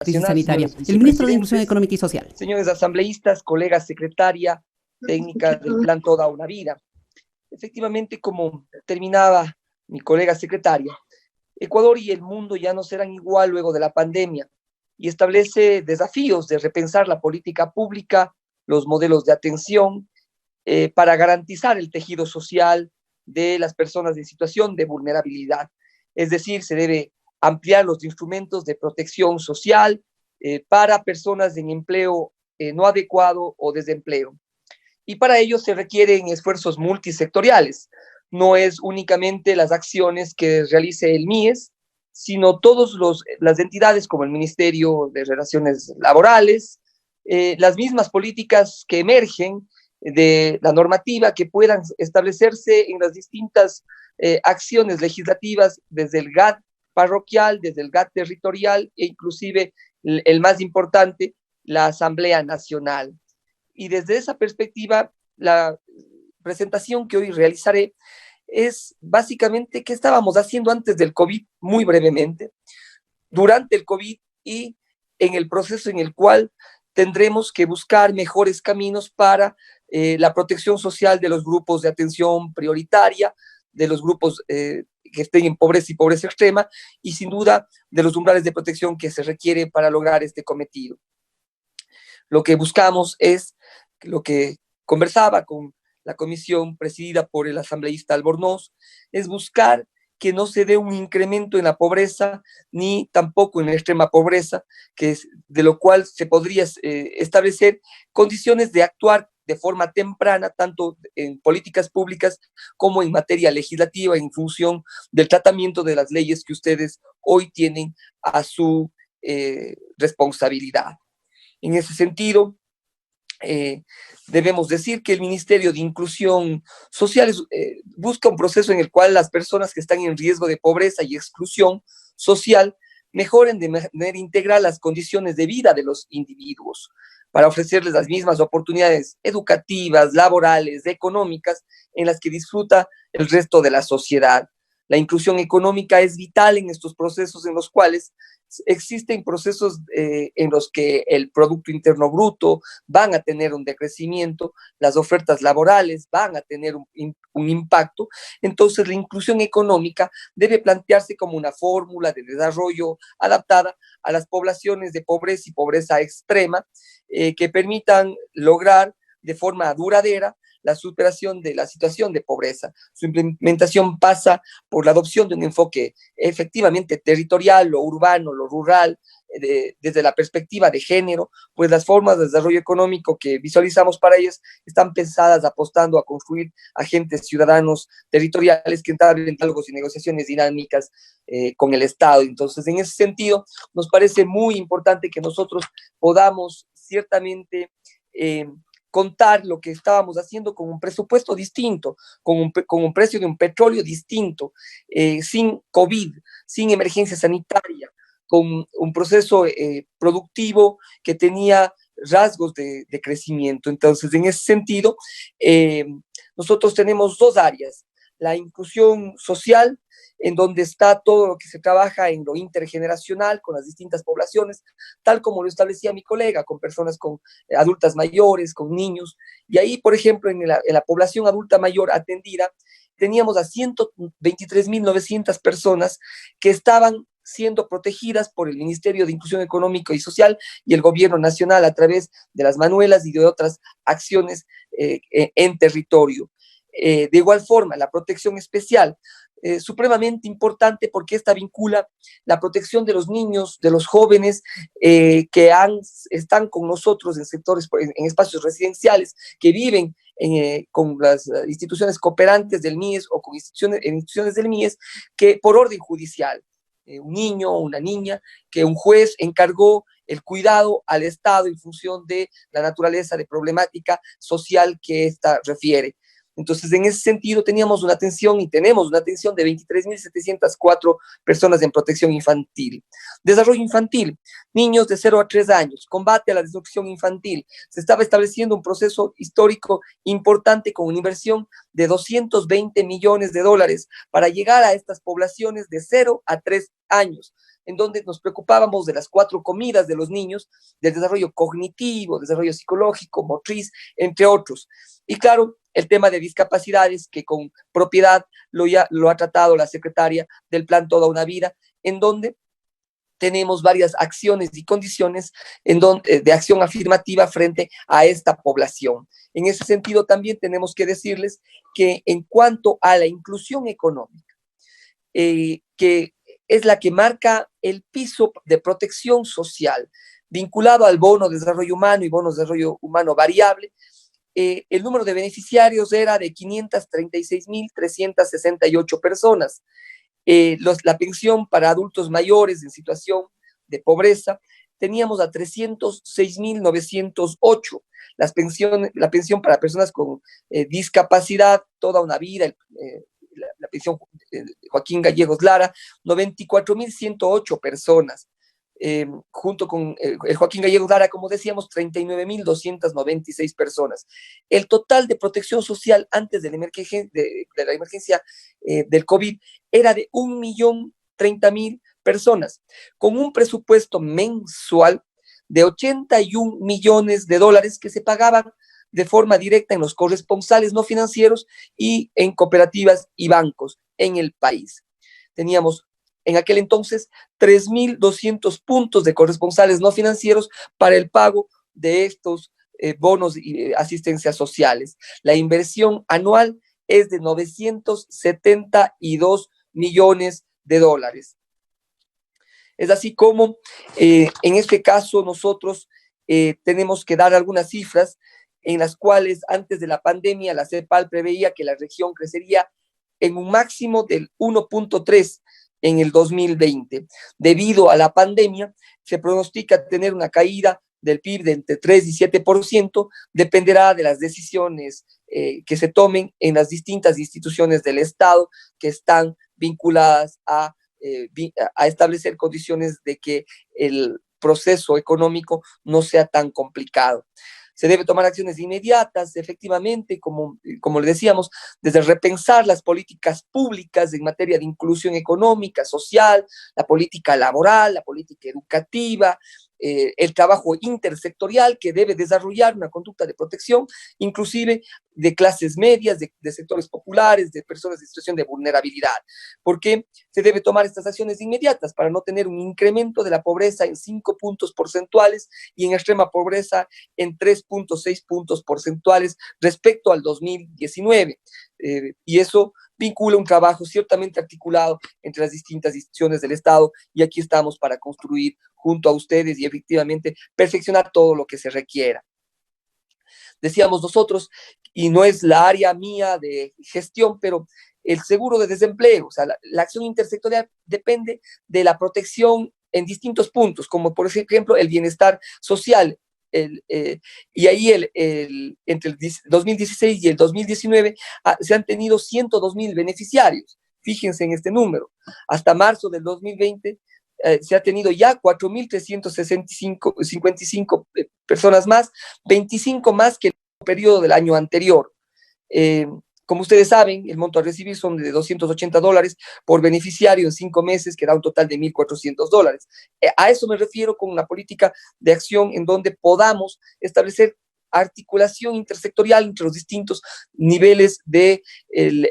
Crisis Nacional, sanitaria. señores El ministro de Inclusión vicepresidentes, Económica y Social. señores asambleístas, colegas secretaria técnica del Plan Toda una Vida. Efectivamente, como terminaba mi colega secretaria, Ecuador y el mundo ya no serán igual luego de la pandemia y establece desafíos de repensar la política pública, los modelos de atención, para garantizar el tejido social de las personas en situación de vulnerabilidad. Es decir, se debe ampliar los instrumentos de protección social para personas en empleo no adecuado o desempleo. Y para ello se requieren esfuerzos multisectoriales. No es únicamente las acciones que realice el MIES, sino todas las entidades como el Ministerio de Relaciones Laborales, las mismas políticas que emergen de la normativa que puedan establecerse en las distintas acciones legislativas desde el GAT parroquial, desde el GAT territorial e inclusive el más importante, la Asamblea Nacional. Y desde esa perspectiva, la presentación que hoy realizaré es básicamente qué estábamos haciendo antes del COVID, muy brevemente, durante el COVID y en el proceso en el cual tendremos que buscar mejores caminos para la protección social de los grupos de atención prioritaria, de los grupos que estén en pobreza y pobreza extrema, y sin duda de los umbrales de protección que se requiere para lograr este cometido. Lo que buscamos es lo que conversaba con la comisión presidida por el asambleísta Albornoz, es buscar que no se dé un incremento en la pobreza ni tampoco en la extrema pobreza, que es de lo cual se podría establecer condiciones de actuar de forma temprana, tanto en políticas públicas como en materia legislativa, en función del tratamiento de las leyes que ustedes hoy tienen a su responsabilidad. En ese sentido, debemos decir que el Ministerio de Inclusión Social busca un proceso en el cual las personas que están en riesgo de pobreza y exclusión social mejoren de manera integral las condiciones de vida de los individuos para ofrecerles las mismas oportunidades educativas, laborales, económicas en las que disfruta el resto de la sociedad. La inclusión económica es vital en estos procesos en los cuales existen procesos en los que el Producto Interno Bruto van a tener un decrecimiento, las ofertas laborales van a tener un impacto. Entonces, la inclusión económica debe plantearse como una fórmula de desarrollo adaptada a las poblaciones de pobreza y pobreza extrema que permitan lograr de forma duradera la superación de la situación de pobreza. Su implementación pasa por la adopción de un enfoque efectivamente territorial, lo urbano, lo rural, desde la perspectiva de género, pues las formas de desarrollo económico que visualizamos para ellas están pensadas apostando a construir agentes ciudadanos territoriales que entablen diálogos y negociaciones dinámicas con el Estado. Entonces, en ese sentido, nos parece muy importante que nosotros podamos ciertamente contar lo que estábamos haciendo con un presupuesto distinto, con un precio de un petróleo distinto, sin COVID, sin emergencia sanitaria, con un proceso productivo que tenía rasgos de crecimiento. Entonces, en ese sentido, nosotros tenemos dos áreas: la inclusión social, en donde está todo lo que se trabaja en lo intergeneracional con las distintas poblaciones, tal como lo establecía mi colega, con personas con adultas mayores, con niños. Y ahí, por ejemplo, en la población adulta mayor atendida, teníamos a 123.900 personas que estaban siendo protegidas por el Ministerio de Inclusión Económica y Social y el Gobierno Nacional a través de las manuelas y de otras acciones en territorio. De igual forma, la protección especial, supremamente importante porque esta vincula la protección de los niños, de los jóvenes que están con nosotros en sectores, en espacios residenciales, que viven con las instituciones cooperantes del MIES o con instituciones del MIES, que por orden judicial, un niño o una niña, que un juez encargó el cuidado al Estado en función de la naturaleza de problemática social que ésta refiere. Entonces, en ese sentido, teníamos una atención y tenemos una atención de 23.704 personas en protección infantil. Desarrollo infantil, niños de 0 a 3 años, combate a la desnutrición infantil. Se estaba estableciendo un proceso histórico importante con una inversión de $220 millones para llegar a estas poblaciones de 0 a 3 años. en donde nos preocupábamos de las 4 comidas de los niños, del desarrollo cognitivo, desarrollo psicológico, motriz, entre otros. Y claro, el tema de discapacidades, que con propiedad lo ha tratado la secretaria del Plan Toda una Vida, en donde tenemos varias acciones y condiciones de acción afirmativa frente a esta población. En ese sentido, también tenemos que decirles que en cuanto a la inclusión económica, que es la que marca el piso de protección social vinculado al bono de desarrollo humano y bono de desarrollo humano variable, el número de beneficiarios era de 536.368 personas. La pensión para adultos mayores en situación de pobreza, teníamos a 306.908. La pensión para personas con discapacidad, toda una vida, la pensión Joaquín Gallegos Lara, 94.108 personas. Junto con el Joaquín Gallegos Lara, como decíamos, 39.296 personas. El total de protección social antes de la emergencia del COVID era de 1.030.000 personas, con un presupuesto mensual de 81 millones de dólares que se pagaban de forma directa en los corresponsales no financieros y en cooperativas y bancos en el país. Teníamos en aquel entonces 3.200 puntos de corresponsales no financieros para el pago de estos bonos y asistencias sociales. La inversión anual es de 972 millones de dólares. Es así como en este caso nosotros tenemos que dar algunas cifras en las cuales antes de la pandemia la CEPAL preveía que la región crecería en un máximo del 1.3 en el 2020. Debido a la pandemia, se pronostica tener una caída del PIB de entre 3 y 7%, dependerá de las decisiones que se tomen en las distintas instituciones del Estado que están vinculadas a establecer condiciones de que el proceso económico no sea tan complicado. Se debe tomar acciones inmediatas, efectivamente, como le decíamos, desde repensar las políticas públicas en materia de inclusión económica, social, la política laboral, la política educativa, el trabajo intersectorial que debe desarrollar una conducta de protección, inclusive de clases medias, de sectores populares, de personas en situación de vulnerabilidad. ¿Por qué se debe tomar estas acciones inmediatas? Para no tener un incremento de la pobreza en 5 puntos porcentuales y en extrema pobreza en 3.6 puntos porcentuales respecto al 2019. Y eso vincula un trabajo ciertamente articulado entre las distintas instituciones del Estado, y aquí estamos para construir junto a ustedes y efectivamente perfeccionar todo lo que se requiera. Decíamos nosotros, y no es la área mía de gestión, pero el seguro de desempleo, o sea, la acción intersectorial depende de la protección en distintos puntos, como por ejemplo el bienestar social. Y ahí entre el 2016 y el 2019 se han tenido 102.000 beneficiarios. Fíjense en este número. Hasta marzo del 2020 se ha tenido ya 4.355 personas más, 25 más que el periodo del año anterior. Como ustedes saben, el monto a recibir son de $280 por beneficiario en 5 meses, que da un total de $1.400. A eso me refiero con una política de acción en donde podamos establecer articulación intersectorial entre los distintos niveles del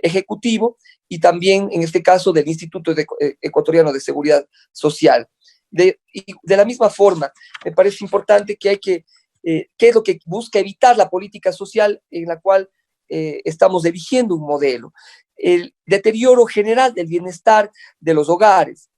Ejecutivo y también, en este caso, del Instituto Ecuatoriano de Seguridad Social. Y de la misma forma, me parece importante que ¿qué es lo que busca evitar la política social en la cual estamos eligiendo un modelo? El deterioro general del bienestar de los hogares,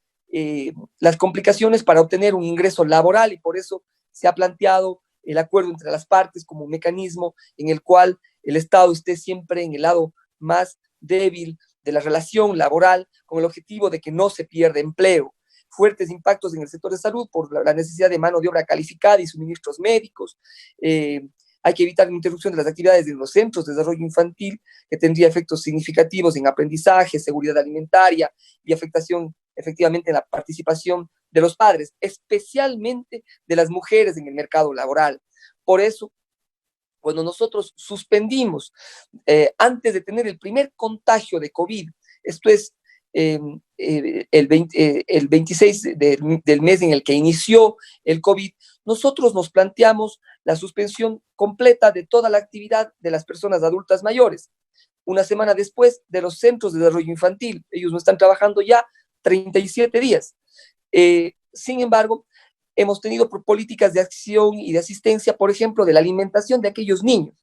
las complicaciones para obtener un ingreso laboral, y por eso se ha planteado el acuerdo entre las partes como un mecanismo en el cual el Estado esté siempre en el lado más débil de la relación laboral, con el objetivo de que no se pierda empleo. Fuertes impactos en el sector de salud por la necesidad de mano de obra calificada y suministros médicos. Hay que evitar la interrupción de las actividades de los centros de desarrollo infantil, que tendría efectos significativos en aprendizaje, seguridad alimentaria y afectación efectivamente en la participación de los padres, especialmente de las mujeres en el mercado laboral. Por eso, cuando nosotros suspendimos, antes de tener el primer contagio de COVID, esto es el 26 del mes en el que inició el COVID, nosotros nos planteamos la suspensión completa de toda la actividad de las personas adultas mayores. Una semana después de los centros de desarrollo infantil, ellos no están trabajando ya 37 días. Sin embargo, hemos tenido políticas de acción y de asistencia, por ejemplo, de la alimentación de aquellos niños,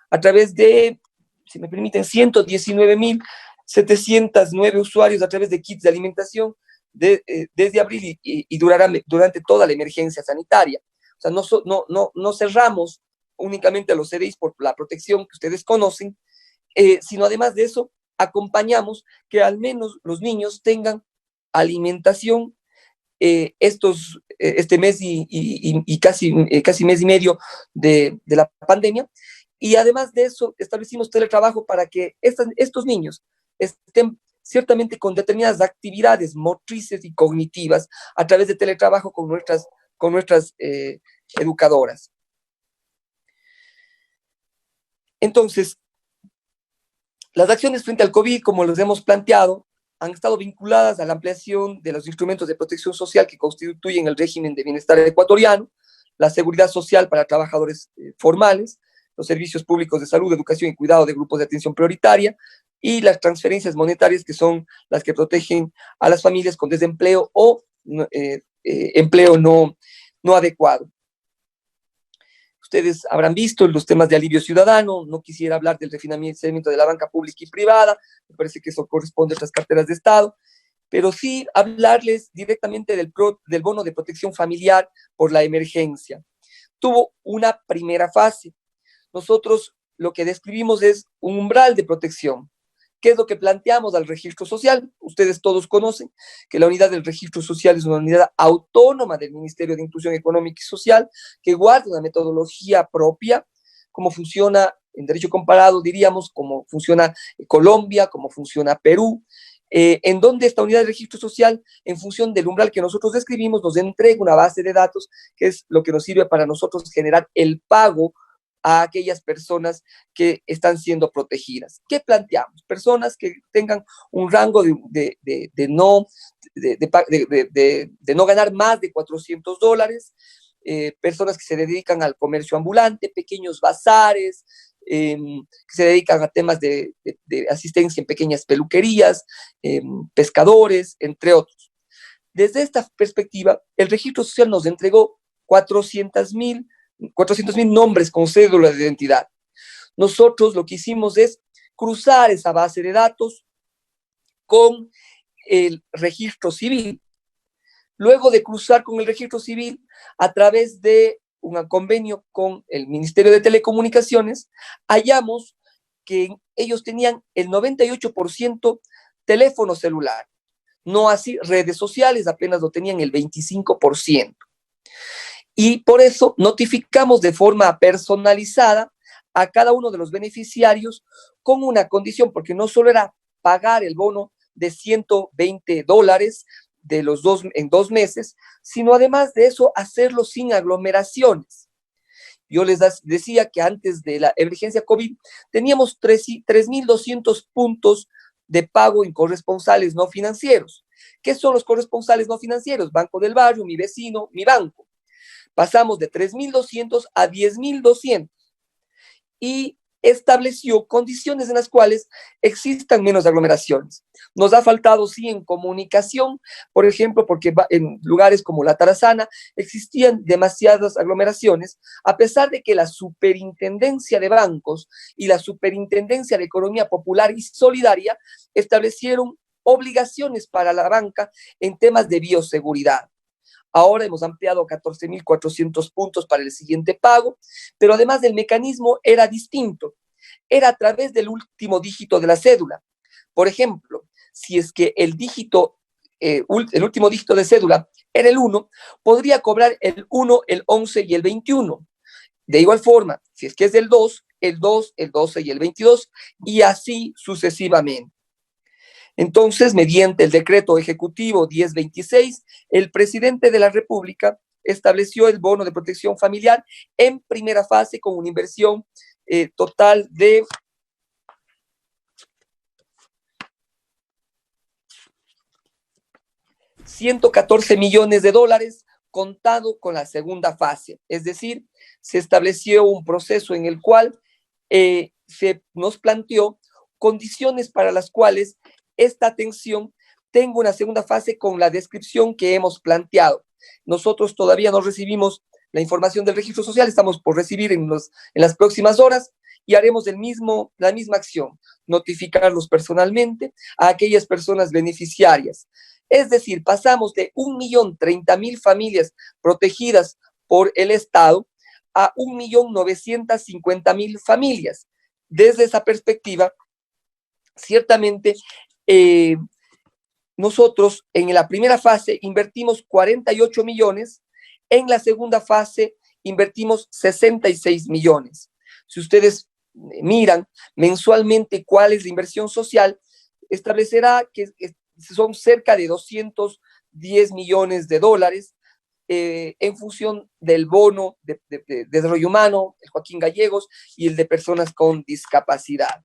a través de, si me permiten, 119.709 usuarios a través de kits de alimentación desde abril y durará durante toda la emergencia sanitaria. O sea, no cerramos únicamente a los CDIs por la protección que ustedes conocen, sino además de eso, acompañamos que al menos los niños tengan alimentación este mes y casi mes y medio de la pandemia. Y además de eso, establecimos teletrabajo para que estos niños estén ciertamente con determinadas actividades motrices y cognitivas a través de teletrabajo con nuestras educadoras. Entonces, las acciones frente al COVID, como los hemos planteado, han estado vinculadas a la ampliación de los instrumentos de protección social que constituyen el régimen de bienestar ecuatoriano, la seguridad social para trabajadores formales, los servicios públicos de salud, educación y cuidado de grupos de atención prioritaria, y las transferencias monetarias, que son las que protegen a las familias con desempleo o empleo no adecuado. Ustedes habrán visto los temas de alivio ciudadano. No quisiera hablar del refinanciamiento de la banca pública y privada, me parece que eso corresponde a otras carteras de Estado, pero sí hablarles directamente del bono de protección familiar por la emergencia. Tuvo una primera fase. Nosotros lo que describimos es un umbral de protección. ¿Qué es lo que planteamos al registro social? Ustedes todos conocen que la unidad del registro social es una unidad autónoma del Ministerio de Inclusión Económica y Social, que guarda una metodología propia, cómo funciona en derecho comparado, diríamos, cómo funciona Colombia, cómo funciona Perú, en donde esta unidad de registro social, en función del umbral que nosotros describimos, nos entrega una base de datos, que es lo que nos sirve para nosotros generar el pago a aquellas personas que están siendo protegidas. ¿Qué planteamos? Personas que tengan un rango de no ganar más de $400, personas que se dedican al comercio ambulante, pequeños bazares, que se dedican a temas de asistencia en pequeñas peluquerías, pescadores, entre otros. Desde esta perspectiva, el registro social nos entregó 400.000 nombres con cédula de identidad. Nosotros lo que hicimos es cruzar esa base de datos con el registro civil. Luego de cruzar con el registro civil, a través de un convenio con el Ministerio de Telecomunicaciones, hallamos que ellos tenían el 98% teléfono celular, no así redes sociales, apenas lo tenían el 25%. Y por eso notificamos de forma personalizada a cada uno de los beneficiarios con una condición, porque no solo era pagar el bono de $120 en 2 meses, sino además de eso hacerlo sin aglomeraciones. Yo les decía que antes de la emergencia COVID teníamos 3.200 puntos de pago en corresponsales no financieros. ¿Qué son los corresponsales no financieros? Banco del Barrio, mi vecino, mi banco. Pasamos de 3.200 a 10.200 y estableció condiciones en las cuales existan menos aglomeraciones. Nos ha faltado, sí, en comunicación, por ejemplo, porque en lugares como La Tarazana existían demasiadas aglomeraciones, a pesar de que la Superintendencia de Bancos y la Superintendencia de Economía Popular y Solidaria establecieron obligaciones para la banca en temas de bioseguridad. Ahora hemos ampliado 14.400 puntos para el siguiente pago, pero además del mecanismo era distinto. Era a través del último dígito de la cédula. Por ejemplo, si es que el último dígito de cédula era el 1, podría cobrar el 1, el 11 y el 21. De igual forma, si es que es del 2, el 2, el 12 y el 22, y así sucesivamente. Entonces, mediante el decreto ejecutivo 1026, el presidente de la República estableció el bono de protección familiar en primera fase con una inversión total de 114 millones de dólares contado con la segunda fase. Es decir, se estableció un proceso en el cual se nos planteó condiciones para las cuales esta atención tenga una segunda fase con la descripción que hemos planteado. Nosotros todavía no recibimos la información del registro social, estamos por recibir en las próximas horas y haremos la misma acción, notificarlos personalmente a aquellas personas beneficiarias. Es decir, pasamos de 1.030.000 familias protegidas por el Estado a 1.950.000 familias. Desde esa perspectiva, ciertamente, nosotros en la primera fase invertimos 48 millones, en la segunda fase invertimos 66 millones. Si ustedes miran mensualmente cuál es la inversión social, establecerá que son cerca de 210 millones de dólares en función del bono de desarrollo humano, el Joaquín Gallegos, y el de personas con discapacidad.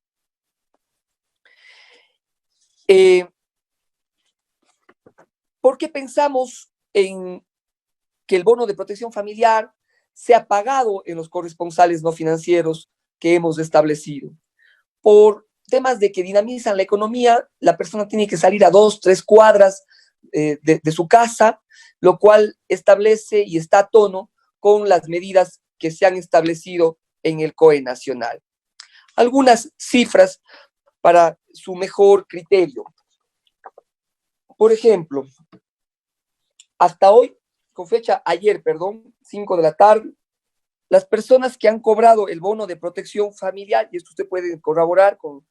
¿Por qué pensamos en que el bono de protección familiar sea pagado en los corresponsales no financieros que hemos establecido? Por temas de que dinamizan la economía, la persona tiene que salir a 2, 3 cuadras de su casa, lo cual establece y está a tono con las medidas que se han establecido en el COE nacional. Algunas cifras para su mejor criterio. Por ejemplo, hasta hoy, con fecha ayer, 5 de la tarde, las personas que han cobrado el bono de protección familiar, y esto usted puede corroborar con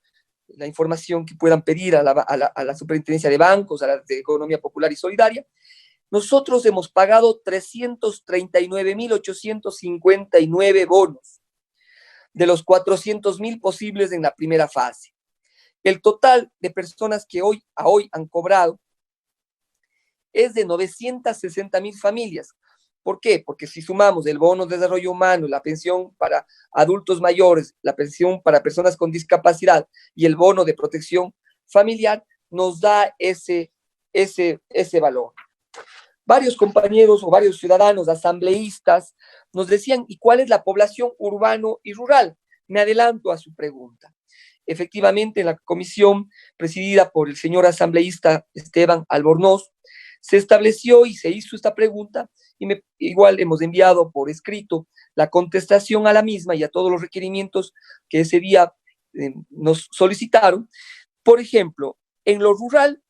la información que puedan pedir a la Superintendencia de Bancos, a la de Economía Popular y Solidaria, nosotros hemos pagado 339.859 bonos de los 400.000 posibles en la primera fase. El total de personas que hoy han cobrado es de 960.000 familias. ¿Por qué? Porque si sumamos el bono de desarrollo humano, la pensión para adultos mayores, la pensión para personas con discapacidad y el bono de protección familiar, nos da ese valor. Varios compañeros o varios ciudadanos asambleístas nos decían, ¿y cuál es la población urbano y rural? Me adelanto a su pregunta. Efectivamente, en la comisión presidida por el señor asambleísta Esteban Albornoz, se estableció y se hizo esta pregunta y igual hemos enviado por escrito la contestación a la misma y a todos los requerimientos que ese día nos solicitaron. Por ejemplo, en lo rural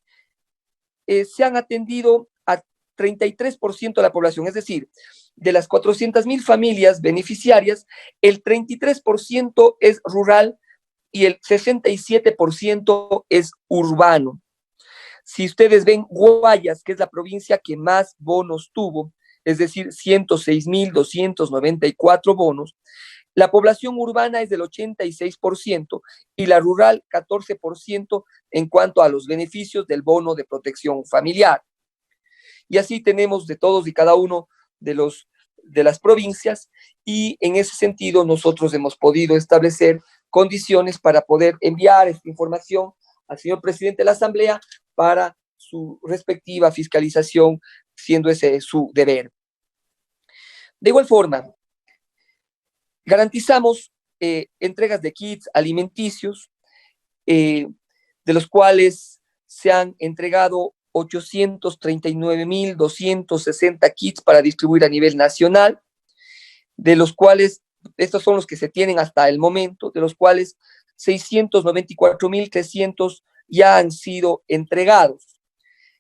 se han atendido a 33% de la población, es decir, de las 400.000 familias beneficiarias, el 33% es rural y el 67% es urbano. Si ustedes ven Guayas, que es la provincia que más bonos tuvo, es decir, 106.294 bonos, la población urbana es del 86% y la rural 14% en cuanto a los beneficios del bono de protección familiar. Y así tenemos de todos y cada uno de las provincias y en ese sentido nosotros hemos podido establecer condiciones para poder enviar esta información al señor presidente de la Asamblea para su respectiva fiscalización, siendo ese su deber. De igual forma, garantizamos entregas de kits alimenticios, de los cuales se han entregado 839.260 kits para distribuir a nivel nacional, de los cuales, estos son los que se tienen hasta el momento, de los cuales 694.300 ya han sido entregados.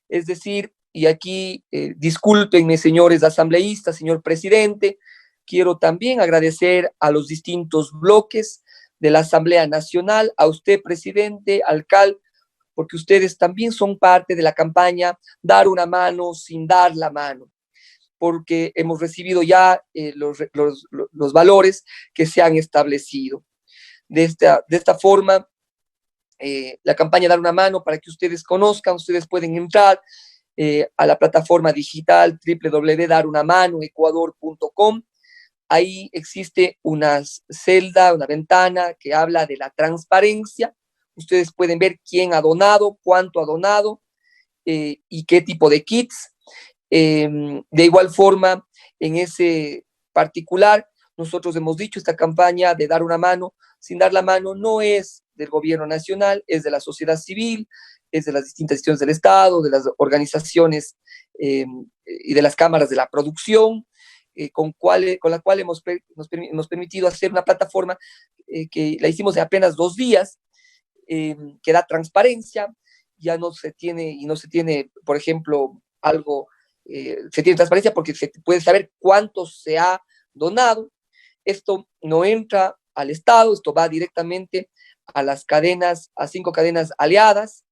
Es decir, y aquí discúlpenme, señores asambleístas, señor presidente, quiero también agradecer a los distintos bloques de la Asamblea Nacional, a usted, presidente, alcalde, porque ustedes también son parte de la campaña Dar una mano sin dar la mano, porque hemos recibido ya los valores que se han establecido. De esta forma, la campaña Dar una mano, para que ustedes conozcan, ustedes pueden entrar a la plataforma digital www.darunamanoecuador.com. Ahí existe una celda, una ventana que habla de la transparencia. Ustedes pueden ver quién ha donado, cuánto ha donado y qué tipo de kits. De igual forma, en ese particular, nosotros hemos dicho, esta campaña de dar una mano, sin dar la mano, no es del gobierno nacional, es de la sociedad civil, es de las distintas instituciones del Estado, de las organizaciones y de las cámaras de la producción, con la cual nos permitido hacer una plataforma que la hicimos de apenas 2 días, que da transparencia, ya no se tiene, y no se tiene, por ejemplo, algo, se tiene transparencia porque se puede saber cuánto se ha donado. Esto no entra al Estado, esto va directamente a las cadenas, a 5 cadenas aliadas,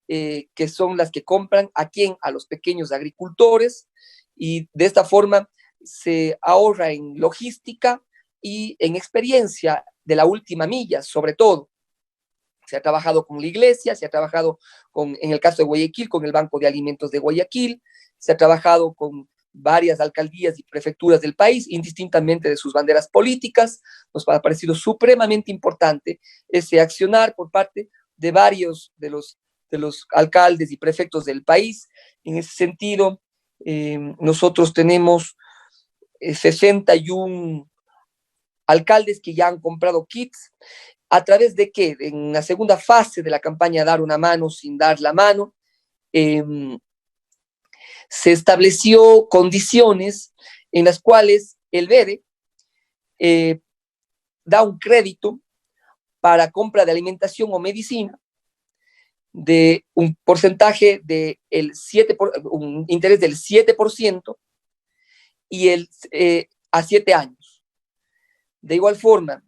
que son las que compran a quién, a los pequeños agricultores, y de esta forma se ahorra en logística y en experiencia de la última milla, sobre todo. Se ha trabajado con la iglesia, se ha trabajado en el caso de Guayaquil, con el Banco de Alimentos de Guayaquil, se ha trabajado con varias alcaldías y prefecturas del país, indistintamente de sus banderas políticas. Nos ha parecido supremamente importante ese accionar por parte de varios de los alcaldes y prefectos del país. En ese sentido, nosotros tenemos 61 alcaldes que ya han comprado kits. ¿A través de qué? En la segunda fase de la campaña Dar una mano sin dar la mano, eh, se estableció condiciones en las cuales el BEDE da un crédito para compra de alimentación o medicina de un porcentaje de un interés del 7% y a 7 años. De igual forma,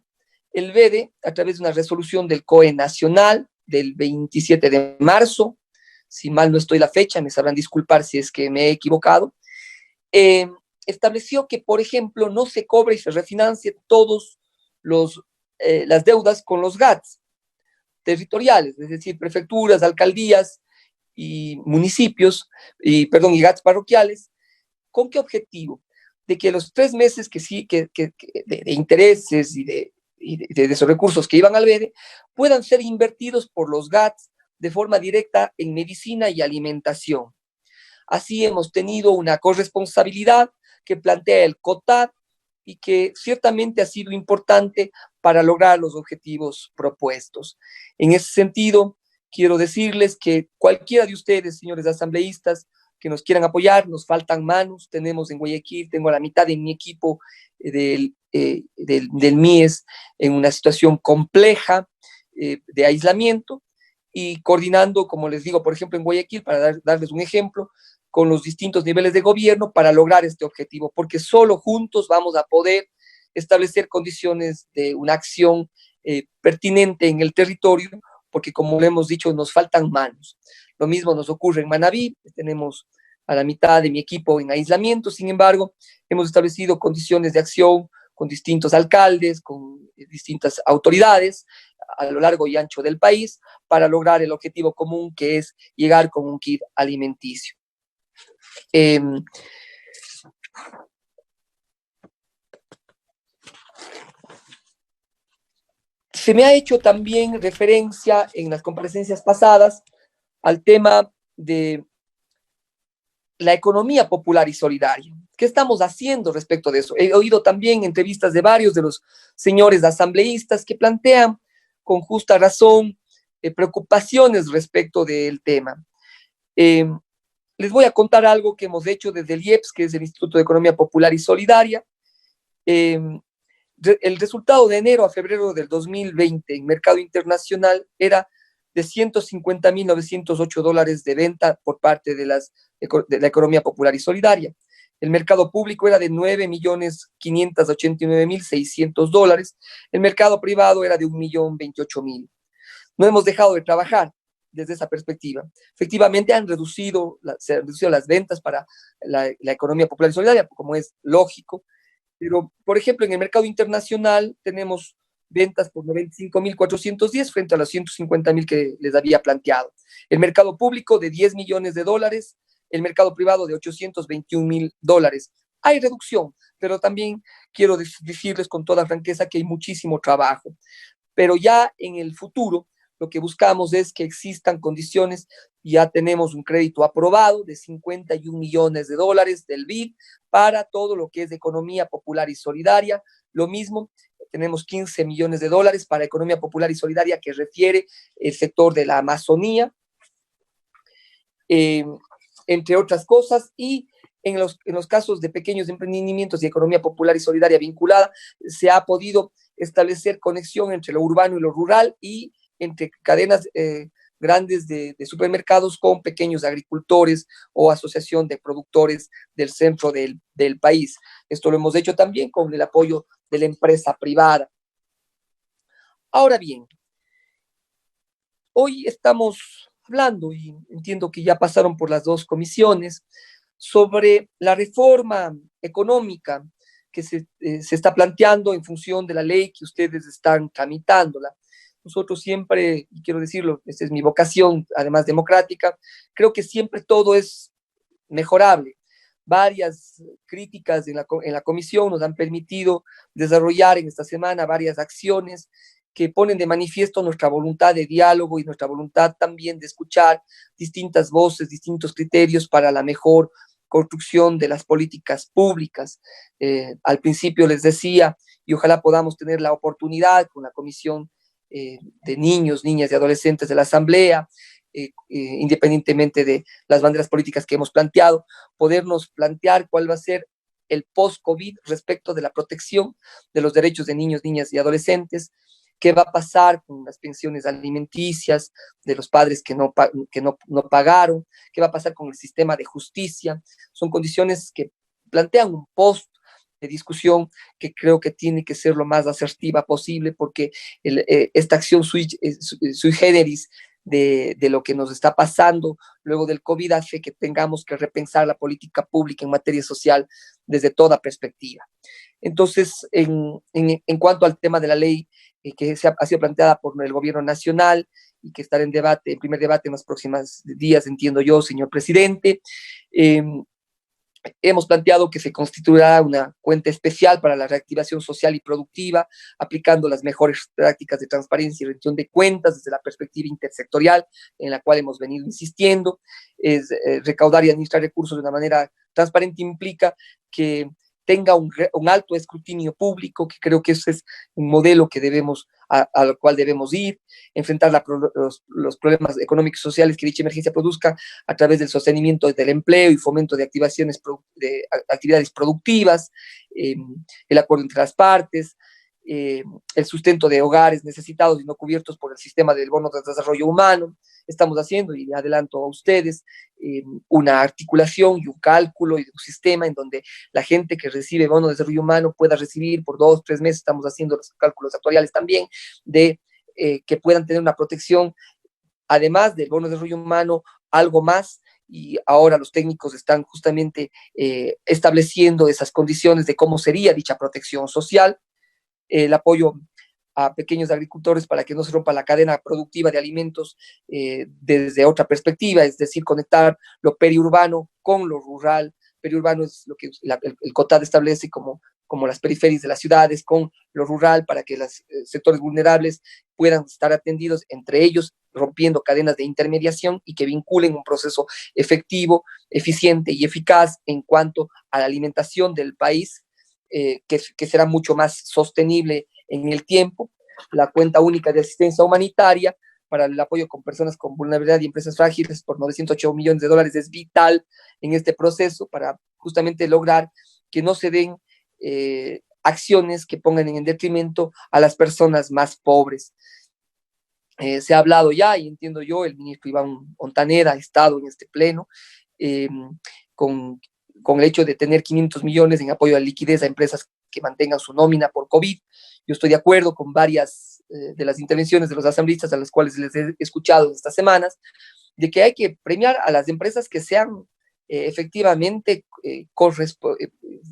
el BEDE, a través de una resolución del COE nacional del 27 de marzo, si mal no estoy la fecha, me sabrán disculpar si es que me he equivocado, estableció que, por ejemplo, no se cobre y se refinancie todos las deudas con los GATS territoriales, es decir, prefecturas, alcaldías y municipios, y GATS parroquiales. ¿Con qué objetivo? De que los 3 meses de intereses y de esos recursos que iban al BEDE puedan ser invertidos por los GATS de forma directa en medicina y alimentación. Así hemos tenido una corresponsabilidad que plantea el COTAD y que ciertamente ha sido importante para lograr los objetivos propuestos. En ese sentido, quiero decirles que cualquiera de ustedes, señores asambleístas, que nos quieran apoyar, nos faltan manos, tenemos en Guayaquil, tengo a la mitad de mi equipo del MIES en una situación compleja de aislamiento, y coordinando, como les digo, por ejemplo, en Guayaquil, para darles un ejemplo, con los distintos niveles de gobierno para lograr este objetivo, porque solo juntos vamos a poder establecer condiciones de una acción pertinente en el territorio, porque como le hemos dicho, nos faltan manos. Lo mismo nos ocurre en Manabí, tenemos a la mitad de mi equipo en aislamiento, sin embargo, hemos establecido condiciones de acción con distintos alcaldes, con distintas autoridades a lo largo y ancho del país para lograr el objetivo común, que es llegar con un kit alimenticio. Se me ha hecho también referencia en las comparecencias pasadas al tema de la economía popular y solidaria. ¿Qué estamos haciendo respecto de eso? He oído también entrevistas de varios de los señores asambleístas que plantean con justa razón preocupaciones respecto del tema. Les voy a contar algo que hemos hecho desde el IEPS, que es el Instituto de Economía Popular y Solidaria. El resultado de enero a febrero del 2020 en mercado internacional era de $150.908 de venta por parte de la economía popular y solidaria. El mercado público era de $9.589.600. El mercado privado era de $1.028.000. No hemos dejado de trabajar desde esa perspectiva. Efectivamente, se han reducido las ventas para la economía popular y solidaria, como es lógico, pero, por ejemplo, en el mercado internacional tenemos ventas por 95.410 frente a los 150.000 que les había planteado. El mercado público de $10 millones, el mercado privado de $821.000. Hay reducción, pero también quiero decirles con toda franqueza que hay muchísimo trabajo. Pero ya en el futuro lo que buscamos es que existan condiciones. Ya tenemos un crédito aprobado de 51 millones de dólares del BID para todo lo que es economía popular y solidaria. Lo mismo, tenemos 15 millones de dólares para economía popular y solidaria que refiere el sector de la Amazonía, eh, entre otras cosas, y en los casos de pequeños emprendimientos y economía popular y solidaria vinculada, se ha podido establecer conexión entre lo urbano y lo rural y entre cadenas grandes de supermercados con pequeños agricultores o asociación de productores del centro del país. Esto lo hemos hecho también con el apoyo de la empresa privada. Ahora bien, hoy estamos hablando, y entiendo que ya pasaron por las dos comisiones, sobre la reforma económica que se está planteando en función de la ley que ustedes están tramitándola. Nosotros siempre, y quiero decirlo, esta es mi vocación, además democrática, creo que siempre todo es mejorable. Varias críticas en la comisión nos han permitido desarrollar en esta semana varias acciones que ponen de manifiesto nuestra voluntad de diálogo y nuestra voluntad también de escuchar distintas voces, distintos criterios para la mejor construcción de las políticas públicas. Al principio les decía, y ojalá podamos tener la oportunidad con la Comisión de Niños, Niñas y Adolescentes de la Asamblea, independientemente de las banderas políticas que hemos planteado, podernos plantear cuál va a ser el post-COVID respecto de la protección de los derechos de niños, niñas y adolescentes, qué va a pasar con las pensiones alimenticias de los padres no pagaron, qué va a pasar con el sistema de justicia. Son condiciones que plantean un post de discusión que creo que tiene que ser lo más asertiva posible, porque esta acción sui generis de lo que nos está pasando luego del COVID hace que tengamos que repensar la política pública en materia social desde toda perspectiva. Entonces, en cuanto al tema de la ley que ha sido planteada por el gobierno nacional y que estará en debate, en primer debate en los próximos días, entiendo yo, señor presidente, hemos planteado que se constituirá una cuenta especial para la reactivación social y productiva, aplicando las mejores prácticas de transparencia y rendición de cuentas desde la perspectiva intersectorial, en la cual hemos venido insistiendo. Recaudar y administrar recursos de una manera transparente implica que tenga un alto escrutinio público, que creo que ese es un modelo que al cual debemos ir, enfrentar los problemas económicos y sociales que dicha emergencia produzca a través del sostenimiento del empleo y fomento de actividades productivas, el acuerdo entre las partes, el sustento de hogares necesitados y no cubiertos por el sistema del bono de desarrollo humano. Estamos haciendo, y adelanto a ustedes, una articulación y un cálculo y un sistema en donde la gente que recibe bono de desarrollo humano pueda recibir por 2, 3 meses, estamos haciendo los cálculos actuariales también, de que puedan tener una protección, además del bono de desarrollo humano, algo más, y ahora los técnicos están justamente estableciendo esas condiciones de cómo sería dicha protección social, el apoyo a pequeños agricultores para que no se rompa la cadena productiva de alimentos desde otra perspectiva, es decir, conectar lo periurbano con lo rural. Periurbano es lo que el COTAD establece como las periferias de las ciudades, con lo rural, para que los sectores vulnerables puedan estar atendidos, entre ellos rompiendo cadenas de intermediación y que vinculen un proceso efectivo, eficiente y eficaz en cuanto a la alimentación del país, que será mucho más sostenible en el tiempo. La cuenta única de asistencia humanitaria para el apoyo con personas con vulnerabilidad y empresas frágiles por 908 millones de dólares es vital en este proceso para justamente lograr que no se den acciones que pongan en detrimento a las personas más pobres. Se ha hablado ya, y entiendo yo, el ministro Iván Montaner ha estado en este pleno con el hecho de tener 500 millones en apoyo a la liquidez a empresas que mantengan su nómina por COVID. Yo estoy de acuerdo con varias de las intervenciones de los asambleístas a las cuales les he escuchado estas semanas, de que hay que premiar a las empresas que sean efectivamente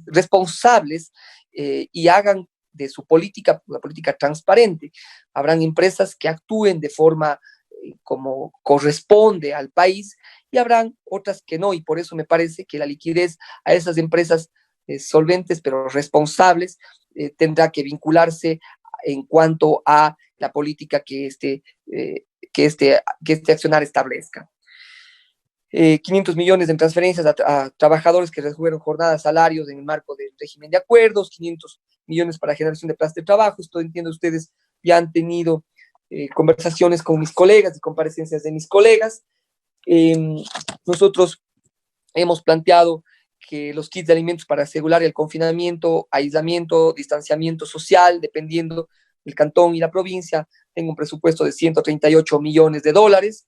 responsables y hagan de su política una política transparente. Habrán empresas que actúen de forma como corresponde al país, y habrán otras que no, y por eso me parece que la liquidez a esas empresas solventes pero responsables tendrá que vincularse en cuanto a la política que que este accionar establezca. 500 millones en transferencias a trabajadores que redujeron jornadas, salarios en el marco del régimen de acuerdos, 500 millones para generación de plazas de trabajo. Esto entiendo ustedes ya han tenido conversaciones con mis colegas y comparecencias de mis colegas. Nosotros hemos planteado que los kits de alimentos para asegurar el confinamiento, aislamiento, distanciamiento social, dependiendo del cantón y la provincia, tengo un presupuesto de 138 millones de dólares.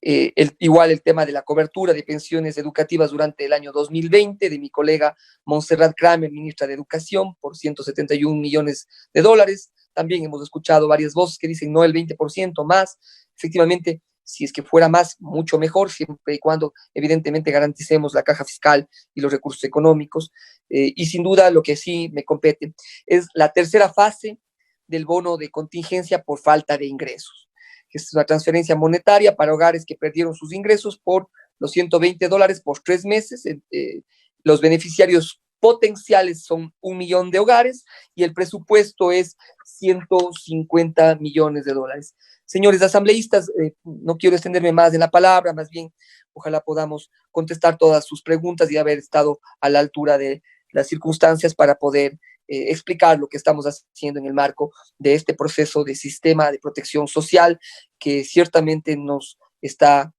Igual el tema de la cobertura de pensiones educativas durante el año 2020 de mi colega Montserrat Kramer, ministra de Educación, por 171 millones de dólares. También hemos escuchado varias voces que dicen no el 20% más. Efectivamente, si es que fuera más, mucho mejor, siempre y cuando evidentemente garanticemos la caja fiscal y los recursos económicos. Y sin duda lo que sí me compete es la tercera fase del bono de contingencia por falta de ingresos, que es una transferencia monetaria para hogares que perdieron sus ingresos por los $120 por 3 meses. Los beneficiarios potenciales son 1 millón de hogares y el presupuesto es 150 millones de dólares. Señores asambleístas, no quiero extenderme más en la palabra, más bien ojalá podamos contestar todas sus preguntas y haber estado a la altura de las circunstancias para poder explicar lo que estamos haciendo en el marco de este proceso de sistema de protección social que ciertamente nos está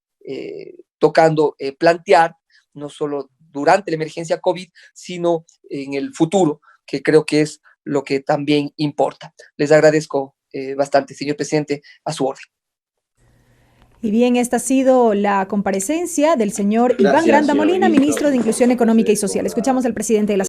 tocando plantear, no solo durante la emergencia COVID, sino en el futuro, que creo que es lo que también importa. Les agradezco bastante, señor presidente, a su orden. Y bien, esta ha sido la comparecencia del señor Iván Granda Molina, ministro de Inclusión Económica y Social. Escuchamos al presidente de la